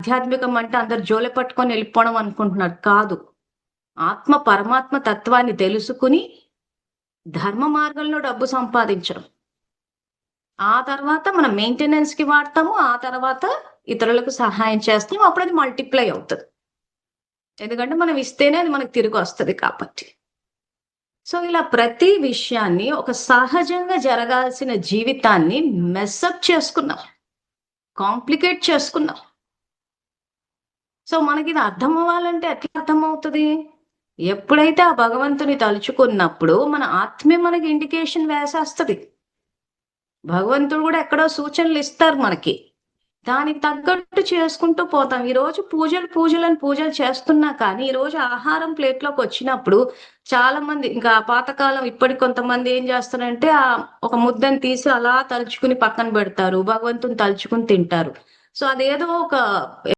ఆధ్యాత్మికం అంటే అందరు జోలె పట్టుకొని వెళ్ళిపోవడం అనుకుంటున్నారు. కాదు. ఆత్మ పరమాత్మ తత్వాన్ని తెలుసుకుని ధర్మ మార్గంలో డబ్బు సంపాదించడం. ఆ తర్వాత మనం మెయింటెనెన్స్‌కి వాడతాము. ఆ తర్వాత ఇతరులకు సహాయం చేస్తాం. అప్పుడది మల్టిప్లై అవుతది. ఎందుకంటే మనం ఇస్తేనే అది మనకు తిరిగొస్తది కాబట్టి. సో, ఇలా ప్రతి విషయాన్ని ఒక సహజంగా జరగాల్సిన జీవితాన్ని మెస్సప్ చేసుకున్నాం. కాంప్లికేట్ చేసుకున్నాం. సో, మనకిది అర్థమవ్వాలంటే ఎట్లా అర్థమవుతది? ఎప్పుడైతే ఆ భగవంతుని తలుచుకున్నప్పుడు మన ఆత్మే మనకి ఇండికేషన్ వేసేస్తది. భగవంతుడు గూడా ఎక్కడో సూచనలిస్తారు మనకి. దానికి తగ్గట్టు చేసుకుంటూ పోతాం. ఈరోజు పూజలని పూజలు చేస్తున్నా కానీ, ఈరోజు ఆహారం ప్లేట్‌లోకొచ్చినప్పుడు చాలామంది ఇంకా పాతకాలం ఇప్పటికి కొంతమంది ఏం చేస్తారంటే, ఒక ముద్దని తీసి అలా తలుచుకుని పక్కన పెడతారు. భగవంతుని తలుచుకుని తింటారు. సో, అదేదో ఒక